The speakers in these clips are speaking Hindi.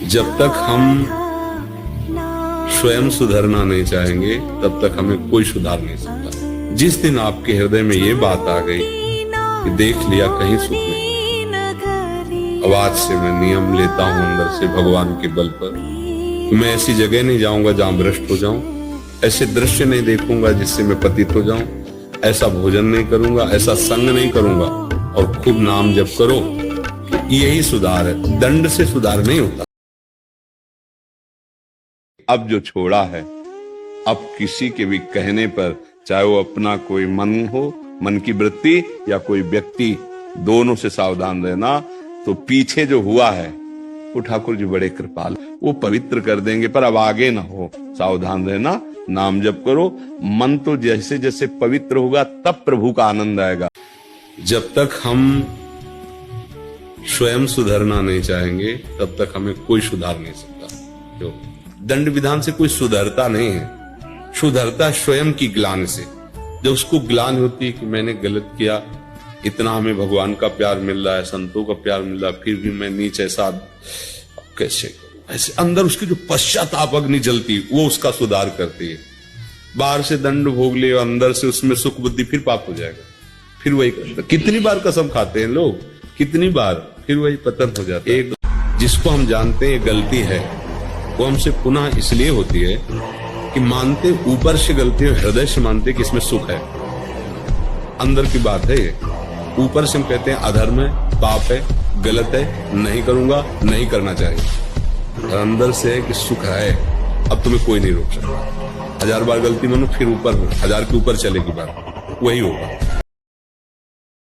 जब तक हम स्वयं सुधरना नहीं चाहेंगे तब तक हमें कोई सुधार नहीं सकता। जिस दिन आपके हृदय में ये बात आ गई कि देख लिया कहीं सुख नहीं, अब आज से मैं नियम लेता हूं अंदर से भगवान के बल पर, मैं ऐसी जगह नहीं जाऊंगा जहां भ्रष्ट हो जाऊं, ऐसे दृश्य नहीं देखूंगा जिससे मैं पतित हो जाऊं, ऐसा भोजन नहीं करूंगा, ऐसा संग नहीं करूंगा, और खूब नाम जप करो। यही सुधार है, दंड से सुधार नहीं होता। अब जो छोड़ा है, अब किसी के भी कहने पर, चाहे वो अपना कोई मन हो, मन की वृत्ति, या कोई व्यक्ति, दोनों से सावधान रहना। तो पीछे जो हुआ है वो ठाकुर जी बड़े कृपाल, वो पवित्र कर देंगे, पर अब आगे ना हो, सावधान रहना। नाम जप करो, मन तो जैसे जैसे पवित्र होगा तब प्रभु का आनंद आएगा। जब तक हम स्वयं सुधरना नहीं चाहेंगे तब तक हमें कोई सुधार नहीं सकता। जो दंड विधान से कोई सुधरता नहीं है, सुधरता स्वयं की ग्लानि से। जब उसको ग्लानि होती है कि मैंने गलत किया, इतना हमें भगवान का प्यार मिल रहा है, संतों का प्यार मिल रहा है, फिर भी मैं नीच ऐसा कैसे करूं, ऐसे अंदर उसकी जो पश्चाताप अग्नि जलती है वो उसका सुधार करती है। बाहर से दंड भोग ले, अंदर से उसमें सुख बुद्धि, फिर पाप हो जाएगा, फिर वही करता। कितनी बार कसम खाते हैं लोग, कितनी बार, फिर वही पतन हो जाता है। एक जिसको हम जानते हैं गलती है, वो हमसे पुनः इसलिए होती है कि मानते ऊपर से गलती है, हृदय से मानते कि इसमें सुख है। अंदर की बात है ये, ऊपर से हम कहते हैं अधर्म है, पाप है, गलत है, नहीं करूंगा, नहीं करना चाहिए। और अंदर से है कि सुख है, अब तुम्हें कोई नहीं रोक सकता। 1000 बार गलती मानो, फिर ऊपर 1000 के ऊपर चलेगी बात, वही होगा।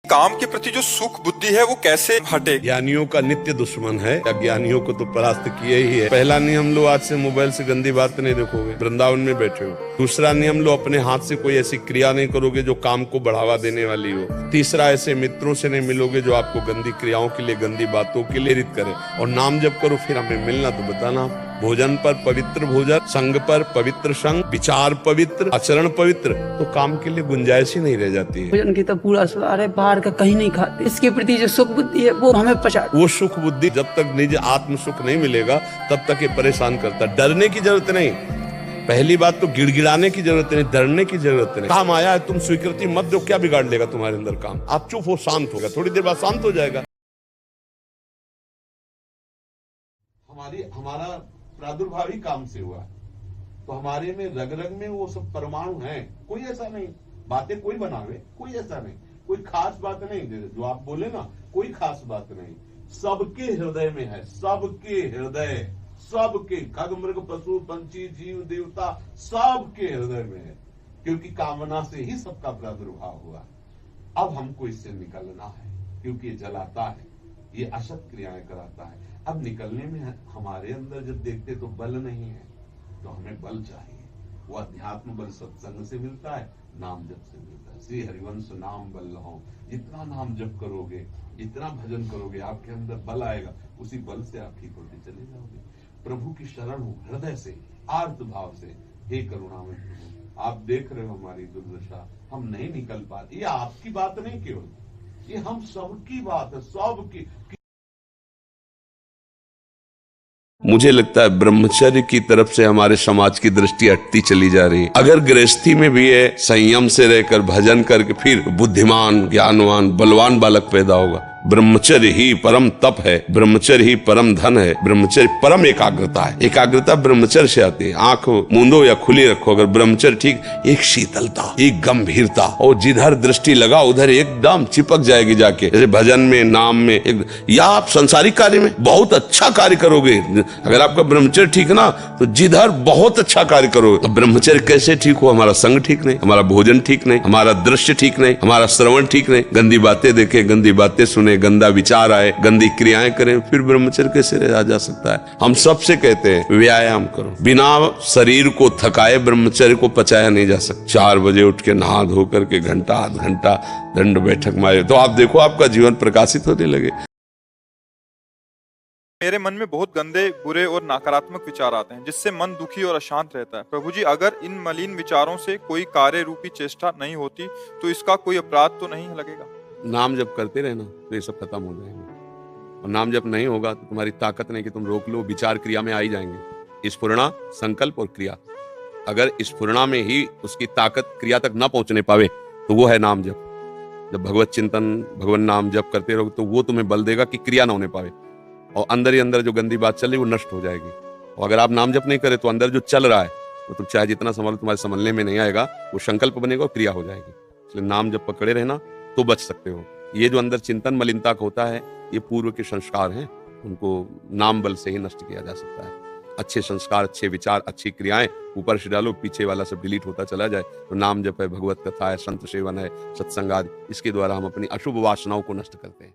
काम के प्रति जो सुख बुद्धि है वो कैसे हटे? ज्ञानियों का नित्य दुश्मन है, अज्ञानियों को तो परास्त किया ही है। पहला नियम लो, आज से मोबाइल से गंदी बात नहीं देखोगे, वृंदावन में बैठे हो। दूसरा नियम लो, अपने हाथ से कोई ऐसी क्रिया नहीं करोगे जो काम को बढ़ावा देने वाली हो। तीसरा, ऐसे मित्रों से नहीं मिलोगे जो आपको गंदी क्रियाओं के लिए, गंदी बातों के लिए प्रेरित करे। और नाम जप करो, फिर हमें मिलना तो बताना। भोजन पर पवित्र भोजन, संग पर पवित्र संग, विचार पवित्र, आचरण पवित्र, तो काम के लिए गुंजाइश ही नहीं रह जाती है। भोजन की तो पूरा सुधार है, बाहर का कहीं नहीं खाते। इसके प्रति जो सुख बुद्धि है वो हमें पचा, वो सुख बुद्धि जब तक निज आत्म सुख नहीं मिलेगा तब तक ये परेशान करता। डरने की जरूरत नहीं, पहली बात तो गिड़गिड़ाने की जरूरत नहीं, डरने की जरूरत नहीं। काम आया है, तुम स्वीकृति मत दो, क्या बिगाड़ लेगा तुम्हारे अंदर काम? आप चुप हो, शांत होगा, थोड़ी देर बाद शांत हो जाएगा। हमारा प्रादुर्भाव ही काम से हुआ, तो हमारे में रग रग में वो सब परमाणु हैं। कोई ऐसा नहीं, बातें कोई बनावे, कोई ऐसा नहीं, कोई खास बात नहीं। जो आप बोले ना, कोई खास बात नहीं, सबके हृदय में है, सबके हृदय, सबके, खग मृग पशु पंछी जीव देवता, सबके हृदय में है, क्योंकि कामना से ही सबका प्रादुर्भाव हुआ। अब हमको इससे निकलना है, क्योंकि ये जलाता है, ये असत क्रियाएं कराता है। अब निकलने में हमारे अंदर जब देखते तो बल नहीं है, तो हमें बल चाहिए। वो अध्यात्म बल सत्संग से मिलता है, नाम जप से मिलता है। श्री हरिवंश नाम बल हो, जितना नाम जप करोगे, जितना भजन करोगे, आपके अंदर बल आएगा, उसी बल से आप ठीक होते चले जाओगे। प्रभु की शरण हो हृदय से, आर्त भाव से, हे करुणामय प्रभु, आप देख रहे हो हमारी दुर्दशा, हम नहीं निकल पाते। ये आपकी बात नहीं केवल, ये हम सबकी बात है, सबकी। मुझे लगता है ब्रह्मचर्य की तरफ से हमारे समाज की दृष्टि हटती चली जा रही है। अगर गृहस्थी में भी है, संयम से रहकर भजन करके, फिर बुद्धिमान, ज्ञानवान, बलवान बालक पैदा होगा। ब्रह्मचर्य ही परम तप है, ब्रह्मचर्य ही परम धन है, ब्रह्मचर्य परम एकाग्रता है। एकाग्रता ब्रह्मचर्य से आती है। आंख मूंदो या खुली रखो, अगर ब्रह्मचर्य ठीक, एक शीतलता, एक गंभीरता, और जिधर दृष्टि लगा उधर एकदम चिपक जाएगी जाके। जैसे भजन में, नाम में, या आप संसारिक कार्य में बहुत अच्छा कार्य करोगे। अगर आपका ब्रह्मचर्य ठीक ना, तो जिधर बहुत अच्छा कार्य करोगे। तो ब्रह्मचर्य कैसे ठीक हो? हमारा संग ठीक नहीं, हमारा भोजन ठीक नहीं, हमारा दृश्य ठीक नहीं, हमारा श्रवण ठीक नहीं, गंदी बातें देखे, गंदी बातें सुने, गंदा विचार आए, गंदी क्रियाएं करें, फिर ब्रह्मचर्य कैसे रहा जा सकता है? हम सबसे कहते हैं व्यायाम करो, बिना शरीर को थकाए ब्रह्मचर्य को पचाया नहीं जा सकता। 4 बजे उठ के नहा धो करके घंटा आध घंटा दंड बैठक मारे, तो आप देखो आपका जीवन प्रकाशित होने लगे। मेरे मन में बहुत गंदे, बुरे और नकारात्मक विचार आते हैं, जिससे मन दुखी और अशांत रहता है। प्रभु जी, अगर इन मलिन विचारों से कोई कार्य रूपी चेष्टा नहीं होती तो इसका कोई अपराध तो नहीं लगेगा? नाम जब करते रहना तो ये सब खत्म हो जाएंगे। और नाम जप नहीं होगा तो तुम्हारी ताकत नहीं कि तुम रोक लो, विचार क्रिया में आ ही जाएंगे। स्फुरणा, संकल्प और क्रिया। अगर स्फुरणा में ही उसकी ताकत क्रिया तक ना पहुंचने पावे तो वो है नाम जप। जब भगवत चिंतन, भगवान नाम जप करते रहो तो वो तुम्हें बल देगा कि क्रिया ना होने पावे, और अंदर ही अंदर जो गंदी बात चल रही वो नष्ट हो जाएगी। और अगर आप नाम जप नहीं करें तो अंदर जो चल रहा है वो तुम चाहे जितना संभालो तुम्हारे संभलने में नहीं आएगा, वो संकल्प बनेगा और क्रिया हो जाएगी। इसलिए नाम जप पकड़े रहना तो बच सकते हो। ये जो अंदर चिंतन मलिनता का होता है ये पूर्व के संस्कार हैं, उनको नाम बल से ही नष्ट किया जा सकता है। अच्छे संस्कार, अच्छे विचार, अच्छी क्रियाएं ऊपर से डालो, पीछे वाला सब डिलीट होता चला जाए। तो नाम जप है, भगवत कथा है, संत सेवन है, सत्संग आदि, इसके द्वारा हम अपनी अशुभ वासनाओं को नष्ट करते हैं।